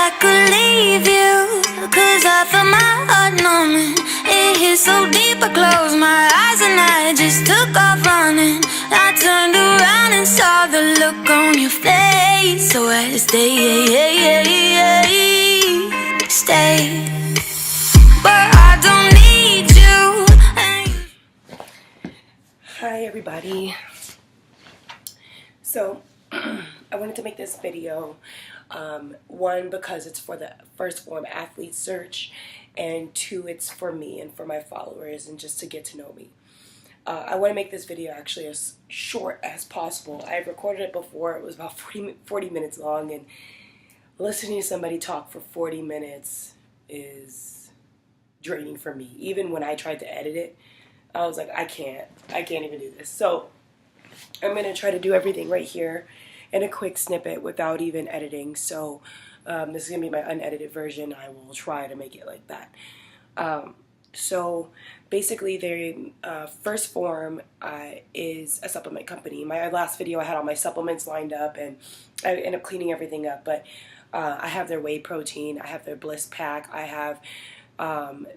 I could leave you, 'cause I felt my heart numbing. It hit so deep I closed my eyes and I just took off running. I turned around and saw the look on your face, so I had to stay. But I don't need you. Hi everybody. So I wanted to make this video, one, because it's for the first phorm athlete search, and two, it's for me and for my followers and just to get to know me. I want to make this video actually as short as possible. I've recorded it before. It was about 40 minutes long, and listening to somebody talk for 40 minutes is draining for me. Even when I tried to edit it, I was like, I can't even do this. So I'm going to try to do everything right here in a quick snippet without even editing. So this is going to be my unedited version. I will try to make it like that. So basically, the first phorm is a supplement company. My last video, I had all my supplements lined up, and I ended up cleaning everything up. But I have their whey protein, I have their bliss pack, I have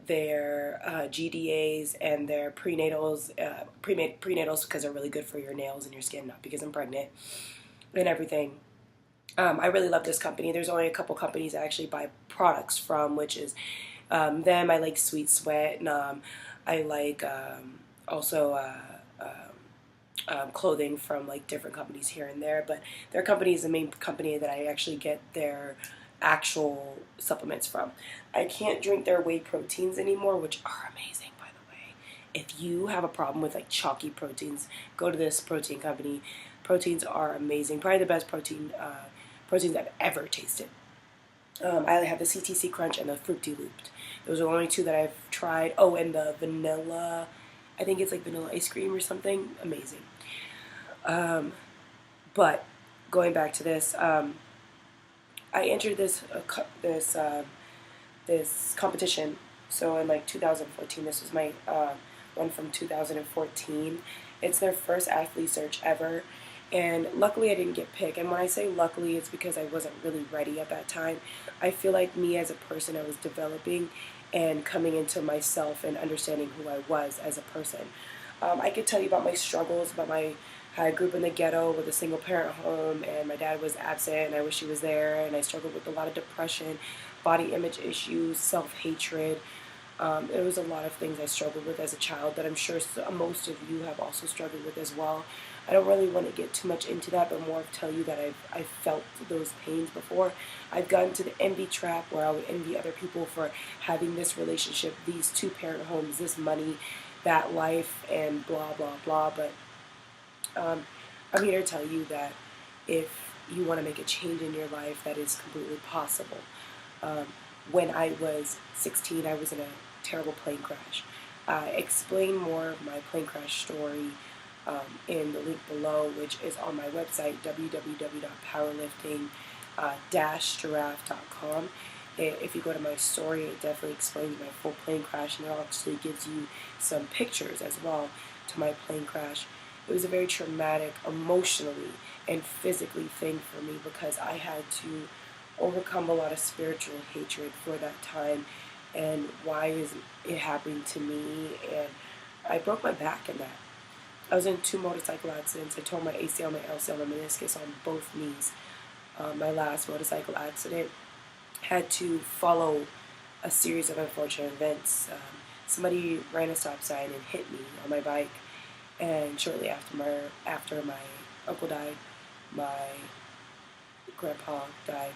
their GDAs and their prenatals, prenatals because they're really good for your nails and your skin, not because I'm pregnant, and everything. I really love this company. There's only a couple companies I actually buy products from, which is them. I like Sweet Sweat, and I like also clothing from like different companies here and there, but their company is the main company that I actually get their actual supplements from. I can't drink their whey proteins anymore, which are amazing, by the way. If you have a problem with like chalky proteins, go to this protein company. Proteins are amazing. Probably the best proteins I've ever tasted. I have the CTC Crunch and the Fruity Looped. Those are the only two that I've tried. Oh, and the vanilla, I think it's like vanilla ice cream or something. Amazing. But going back to this, I entered this competition. So in like 2014, this was my one from 2014. It's their first athlete search ever, and luckily I didn't get picked. And when I say luckily, it's because I wasn't really ready at that time. I feel like me as a person, I was developing and coming into myself and understanding who I was as a person. I could tell you about my struggles, about how I grew up in the ghetto with a single parent home, and my dad was absent and I wish he was there, and I struggled with a lot of depression, body image issues, self-hatred. It was a lot of things I struggled with as a child that I'm sure most of you have also struggled with as well. I don't really want to get too much into that, but more tell you that I've felt those pains before. I've gotten to the envy trap where I would envy other people for having this relationship, these two-parent homes, this money, that life, and blah, blah, blah. But I'm here to tell you that if you want to make a change in your life, that is completely possible. When I was 16, I was in a terrible plane crash. I explain more of my plane crash story in the link below, which is on my website, www.powerlifting-giraffe.com. If you go to my story, it definitely explains my full plane crash, and it actually gives you some pictures as well to my plane crash. It was a very traumatic, emotionally and physically thing for me, because I had to overcome a lot of spiritual hatred for that time, and why is it happening to me, and I broke my back in that. I was in 2 motorcycle accidents. I tore my ACL, my LCL, my meniscus on both knees. My last motorcycle accident had to follow a series of unfortunate events. Somebody ran a stop sign and hit me on my bike, and shortly after my uncle died, my grandpa died,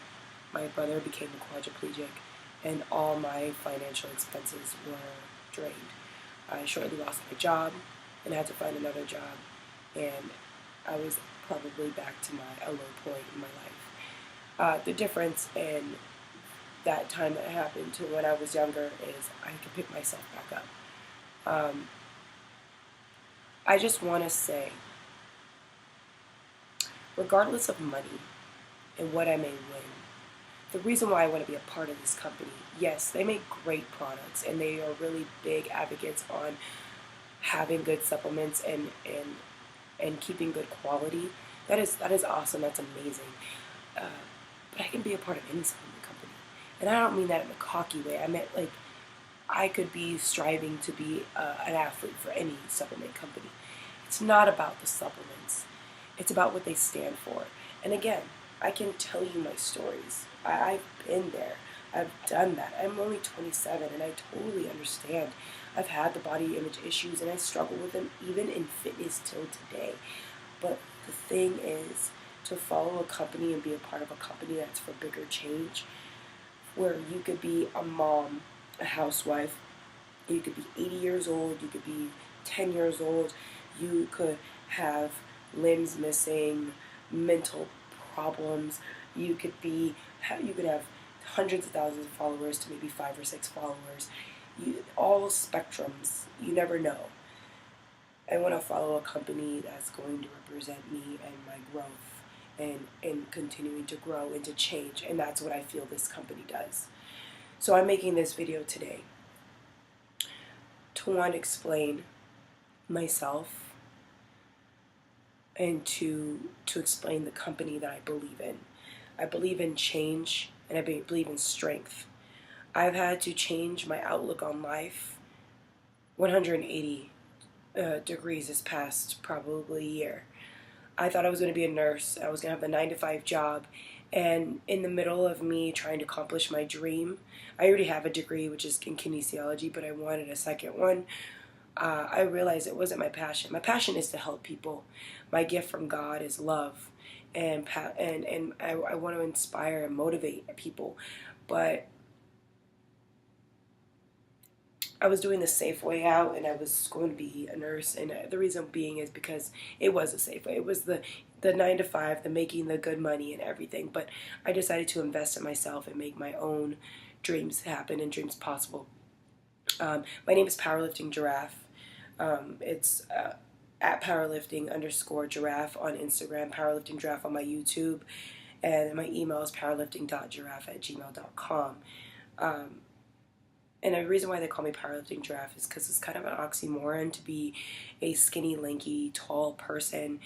my brother became a quadriplegic, and all my financial expenses were drained. I shortly lost my job and had to find another job, and I was probably back to a low point in my life. The difference in that time that happened to when I was younger is I could pick myself back up. I just want to say, regardless of money and what I may win, the reason why I want to be a part of this company, yes, they make great products, and they are really big advocates on having good supplements and keeping good quality. That is awesome. That's amazing. But I can be a part of any supplement company. And I don't mean that in a cocky way. I meant like I could be striving to be an athlete for any supplement company. It's not about the supplements. It's about what they stand for. And again, I can tell you my stories. I've been there. I've done that. I'm only 27 and I totally understand. I've had the body image issues and I struggle with them even in fitness till today. But the thing is to follow a company and be a part of a company that's for bigger change, where you could be a mom, a housewife, you could be 80 years old, you could be 10 years old, you could have limbs missing, mental problems, you could have hundreds of thousands of followers to maybe 5 or 6 followers. All spectrums, you never know. I want to follow a company that's going to represent me and my growth and continuing to grow and to change. And that's what I feel this company does. So I'm making this video today to want to explain myself and to explain the company that I believe in. I believe in change and I believe in strength. I've had to change my outlook on life 180 degrees this past probably year. I thought I was going to be a nurse. I was going to have a 9 to 5 job. And in the middle of me trying to accomplish my dream, I already have a degree, which is in kinesiology, but I wanted a second one. I realized it wasn't my passion. My passion is to help people. My gift from God is love. And I want to inspire and motivate people. But I was doing the safe way out, and I was going to be a nurse, and the reason being is because it was a safe way. It was the 9 to 5, the making the good money and everything. But I decided to invest in myself and make my own dreams happen and dreams possible. My name is Powerlifting Giraffe. It's at powerlifting_giraffe on Instagram, powerlifting giraffe on my YouTube, and my email is powerlifting.giraffe@gmail.com. And the reason why they call me Powerlifting Giraffe is because it's kind of an oxymoron to be a skinny, lanky, tall person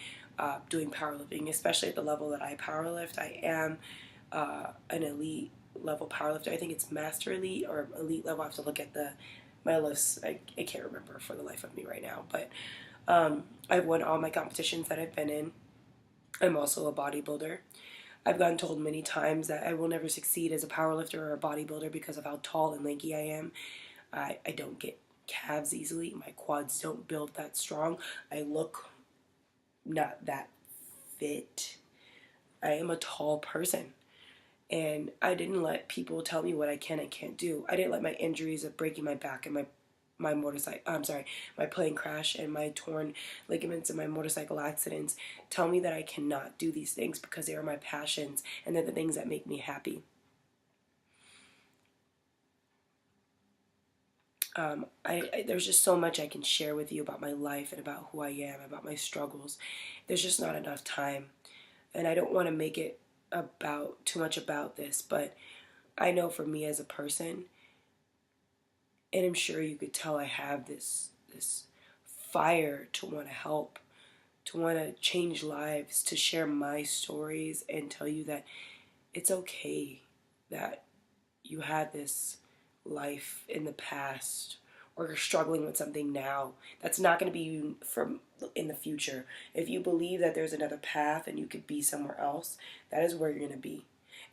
doing powerlifting, especially at the level that I powerlift. I am an elite level powerlifter. I think it's master elite or elite level. I have to look at my list. I can't remember for the life of me right now. But I've won all my competitions that I've been in. I'm also a bodybuilder. I've gotten told many times that I will never succeed as a powerlifter or a bodybuilder because of how tall and lanky I am. I don't get calves easily. My quads don't build that strong. I look not that fit. I am a tall person. And I didn't let people tell me what I can and can't do. I didn't let my injuries of breaking my back and my plane crash and my torn ligaments and my motorcycle accidents tell me that I cannot do these things because they are my passions and they're the things that make me happy. There's just so much I can share with you about my life and about who I am, about my struggles. There's just not enough time. And I don't want to make it about too much about this, but I know for me as a person, and I'm sure you could tell I have this fire to want to help, to want to change lives, to share my stories and tell you that it's okay that you had this life in the past or you're struggling with something now. That's not going to be you from in the future. If you believe that there's another path and you could be somewhere else, that is where you're going to be.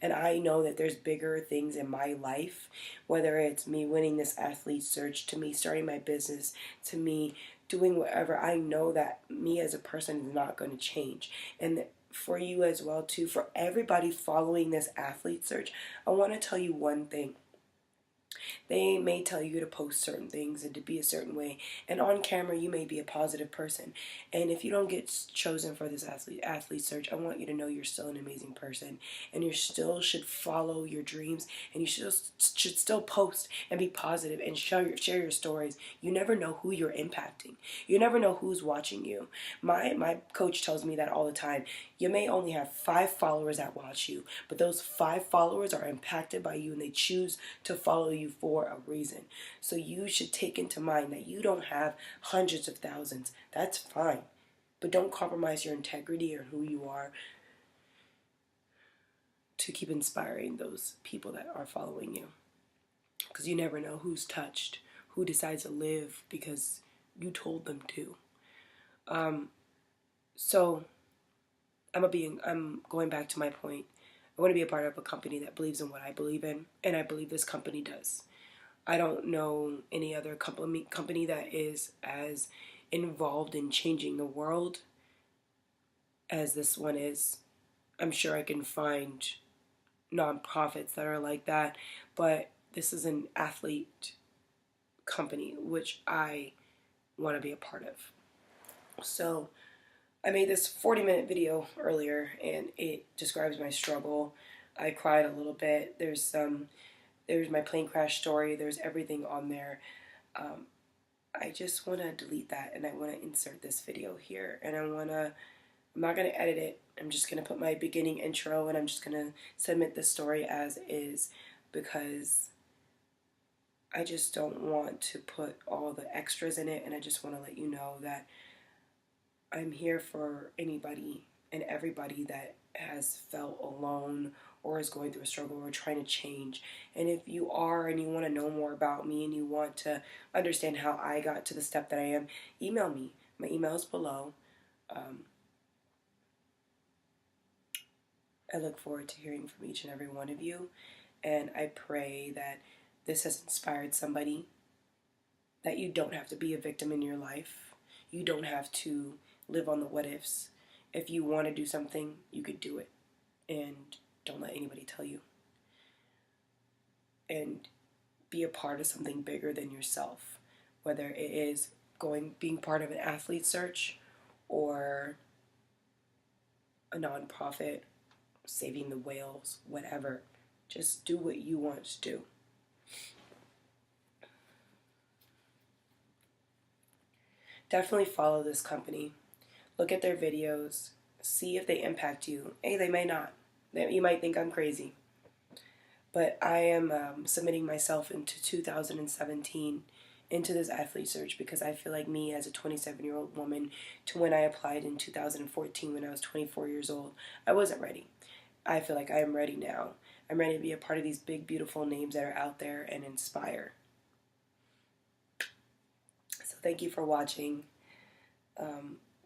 And I know that there's bigger things in my life, whether it's me winning this athlete search, to me starting my business, to me doing whatever. I know that me as a person is not going to change. And for you as well, too, for everybody following this athlete search, I want to tell you one thing. They may tell you to post certain things and to be a certain way, and on camera you may be a positive person. And if you don't get chosen for this athlete search, I want you to know you're still an amazing person, and you still should follow your dreams, and you should still post and be positive and share your stories. You never know who you're impacting. You never know who's watching you. My coach tells me that all the time. You may only have 5 followers that watch you, but those 5 followers are impacted by you and they choose to follow you for a reason. So you should take into mind that you don't have hundreds of thousands. That's fine. But don't compromise your integrity or who you are to keep inspiring those people that are following you. Because you never know who's touched, who decides to live because you told them to. So I'm going back to my point. I want to be a part of a company that believes in what I believe in, and I believe this company does. I don't know any other company that is as involved in changing the world as this one is. I'm sure I can find nonprofits that are like that, but this is an athlete company, which I want to be a part of. So I made this 40-minute video earlier, and it describes my struggle. I cried a little bit. There's my plane crash story. There's everything on there. I just want to delete that, and I want to insert this video here. And I'm not going to edit it. I'm just going to put my beginning intro, and I'm just going to submit the story as is, because I just don't want to put all the extras in it, and I just want to let you know that I'm here for anybody and everybody that has felt alone or is going through a struggle or trying to change. And if you are and you want to know more about me and you want to understand how I got to the step that I am, email me. My email is below. I look forward to hearing from each and every one of you, and I pray that this has inspired somebody, that you don't have to be a victim in your life. You don't have to live on the what ifs. If you want to do something, you could do it, and don't let anybody tell you. And be a part of something bigger than yourself, whether it is being part of an athlete search or a nonprofit, saving the whales, whatever. Just do what you want to do. Definitely follow this company. Look at their videos. See if they impact you. Hey, they may not. You might think I'm crazy. But I am submitting myself into 2017 into this athlete search because I feel like me as a 27-year-old woman, to when I applied in 2014 when I was 24 years old, I wasn't ready. I feel like I am ready now. I'm ready to be a part of these big, beautiful names that are out there and inspire. So thank you for watching.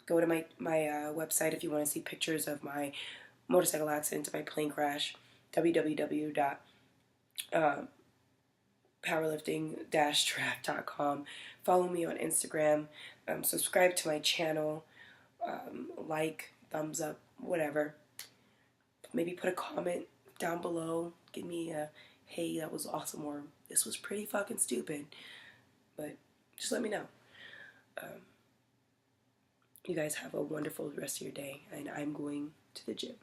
Go to my website if you want to see pictures of my motorcycle accident, my plane crash, www.powerlifting-track.com. Follow me on Instagram. Subscribe to my channel. Like, thumbs up, whatever. Maybe put a comment down below. Give me a, hey, that was awesome, or this was pretty fucking stupid. But just let me know. You guys have a wonderful rest of your day, and I'm going to the gym.